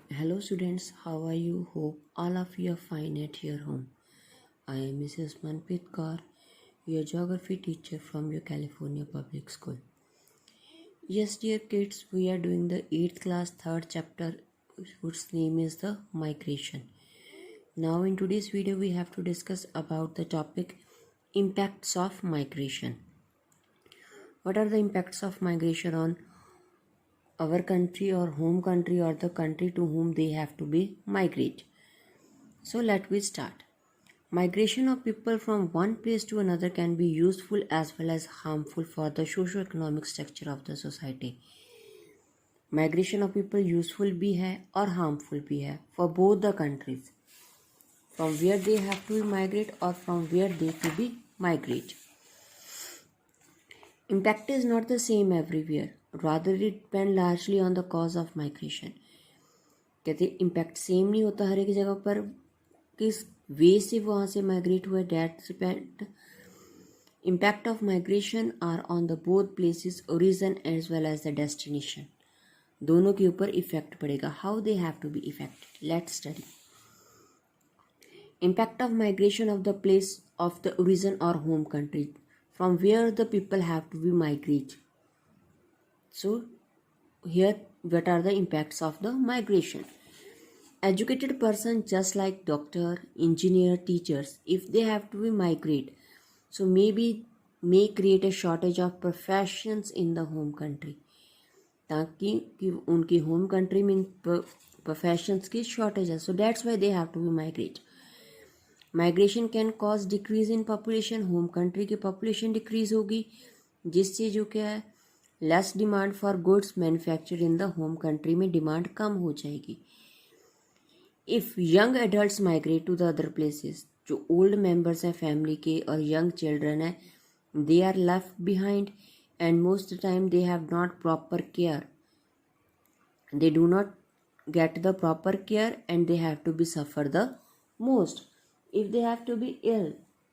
Hello students, how are you? Hope all of you are fine at your home. I am Mrs. Manpreet Kaur, your geography teacher from your California Public School. Yes, dear kids, we are doing the 8th class 3rd chapter, whose name is the migration. Now in today's video, we have to discuss about the topic impacts of migration. What are the impacts of migration on our country or home country or the country to whom they have to be migrate? So let me start. Migration of people from one place to another can be useful as well as harmful for the socio-economic structure of the society. Migration of people useful भी है और harmful भी है for both the countries. From where they have to migrate or from where they to be migrate. Impact is not the same everywhere. Rather it depend largely on the cause of migration. कहते impact same नहीं होता हर एक जगह पर किस वे से वहाँ से माइग्रेट हुआ that depend impact of migration are on the both places origin as well as the destination दोनों के ऊपर इफेक्ट पड़ेगा how they have to be affected let's study impact of migration of the place of the origin और home country from where the people have to be migrate so here what are the impacts of the migration educated person just like doctor engineer teachers if they have to be migrate so maybe may create a shortage of professions in the home country ताकि कि उनकी home country में professions की shortage है so that's why they have to be migrate migration can cause decrease in population home country की population decrease होगी जिससे जो क्या है less demand for goods manufactured in the home country में डिमांड कम हो जाएगी If young adults migrate to the other places, जो old members हैं family के और young children हैं, they are left behind and most of the time they have not proper care. They do not get the proper care and they have to be suffer the most. If they have to be ill,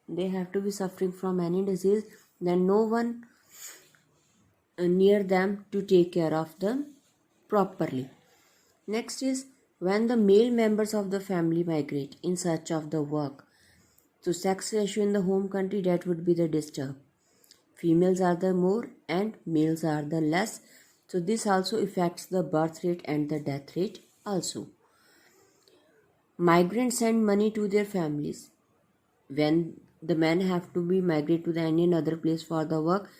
they have to be suffering from any disease, then no one near them to take care of them properly. Next is when the male members of the family migrate in search of the work, so sex ratio in the home country that would be the disturb. Females are the more and males are the less. So this also affects the birth rate and the death rate also. Migrants send money to their families. When the men have to be migrate to the any other place for the work,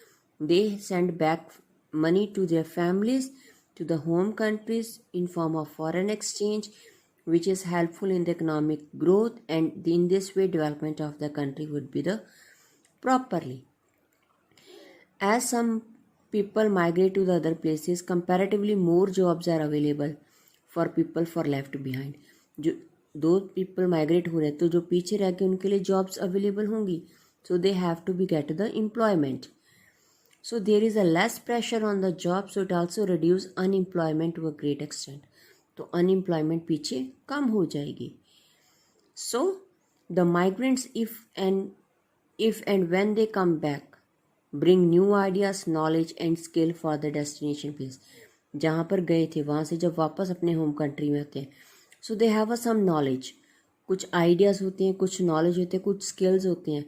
they send back money to their families to the home countries in form of foreign exchange which is helpful in the economic growth and in this way development of the country would be the properly. As some people migrate to the other places comparatively more jobs are available for people for left behind. जो दो people migrate हो रहे तो जो पीछे रह गए उनके लिए jobs available होंगी so they have to be get the employment. So there is a less pressure on the job, so it also reduce unemployment to a great extent. तो unemployment पीछे कम हो जाएगी. So the migrants if and when they come back, bring new ideas, knowledge and skill for the destination place. जहाँ पर गए थे वहाँ से जब वापस अपने होम कंट्री में होते हैं, so they have some knowledge. कुछ ideas होते हैं, कुछ knowledge होते हैं, कुछ skills होते हैं.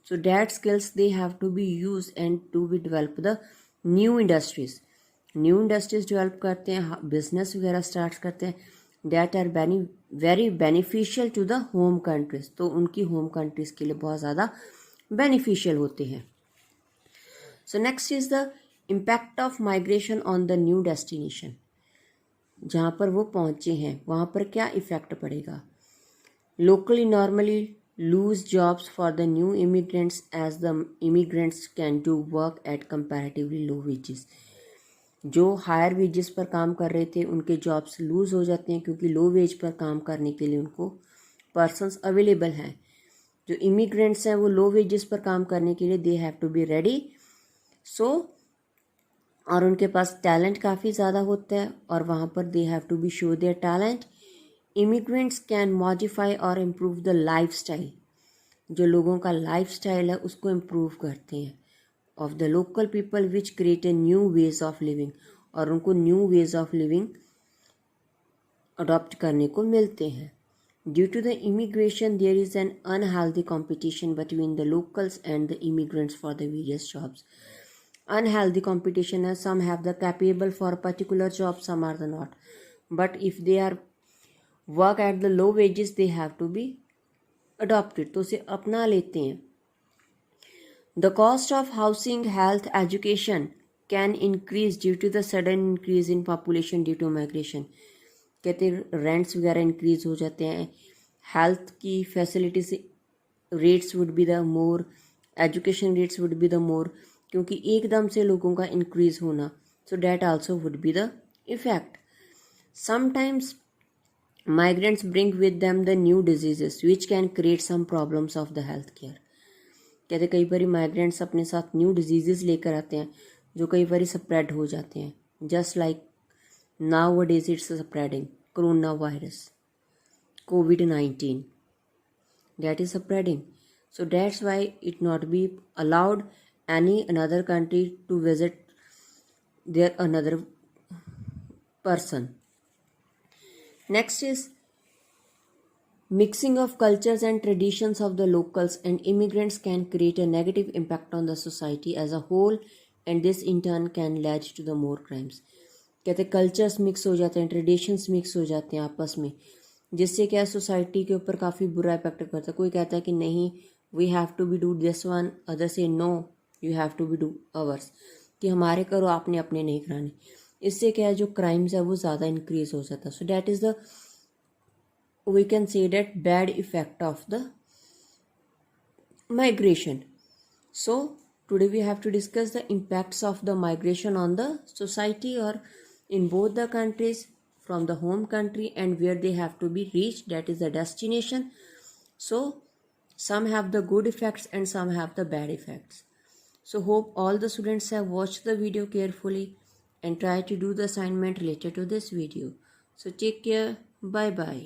So that skills they have to be used and to be develop the new industries. New industries develop करते हैं, business वगैरह start करते हैं that are very beneficial to the home countries. तो उनकी home countries के लिए बहुत ज़्यादा beneficial होते हैं. So next is the impact of migration on the new destination. जहाँ पर वो पहुँचे हैं वहाँ पर क्या इफ़ेक्ट पड़ेगा. Locally normally lose jobs for the new immigrants as the immigrants can do work at comparatively low wages. जो हायर वेजेस पर काम कर रहे थे उनके जॉब्स लूज हो जाते हैं क्योंकि लो वेज पर काम करने के लिए उनको पर्सन्स अवेलेबल हैं. जो इमिग्रेंट्स हैं वो लो वेजेस पर काम करने के लिए they have to be ready. So और उनके पास टैलेंट काफ़ी ज़्यादा होता है और वहाँ पर they have to be show their talent. Immigrants can modify और इम्प्रूव द लाइफ स्टाइल. जो लोगों का लाइफ स्टाइल है उसको इम्प्रूव करते हैं of the local people which create a new ways of living और उनको new ways of living adopt करने को मिलते हैं. Due to the immigration, there is an unhealthy competition between the locals and the immigrants for the various jobs. Unhealthy competition is some have the capable for a particular job, some are the not. But if they are work at the low wages, they have to be adopted. तो उसे अपना लेते हैं. The cost of housing, health, education can increase due to the sudden increase in population due to migration. कहते rents वगैरह increase हो जाते हैं. हेल्थ की facilities rates would be the more, education rates would be the more, क्योंकि एकदम से लोगों का इंक्रीज होना. So that also would be the effect. Sometimes migrants bring with them the new diseases which can create some problems of the health care. कहते कई बार migrants अपने साथ न्यू डिजीजेस लेकर आते हैं जो कई बार स्प्रेड हो जाते हैं. Just like nowadays it's spreading coronavirus, COVID-19, that is spreading. So that's why it not be allowed any another country to visit their another person. Next is mixing of cultures and traditions of the locals and immigrants can create a negative impact on the society as a whole, and this in turn can lead to the more crimes. कहते cultures mix हो जाते हैं, traditions mix हो जाते हैं आपस में, जिससे क्या सोसाइटी के ऊपर काफ़ी बुरा इफेक्ट करता है. कोई कहता है कि नहीं we have to be do this one, other से no you have to be do ours, कि हमारे करो आपने अपने नहीं कराने. इससे क्या है जो क्राइम्स है वो ज़्यादा इंक्रीज हो जाता है. So that is the we can say that bad effect of the migration. So today we have to discuss the impacts of the migration on the society और in both the countries, from the home country and where they have to be reached, that is the destination. So some have the good effects and some have the bad effects. So hope all the students have watched the video carefully and try to do the assignment related to this video. So take care. Bye bye.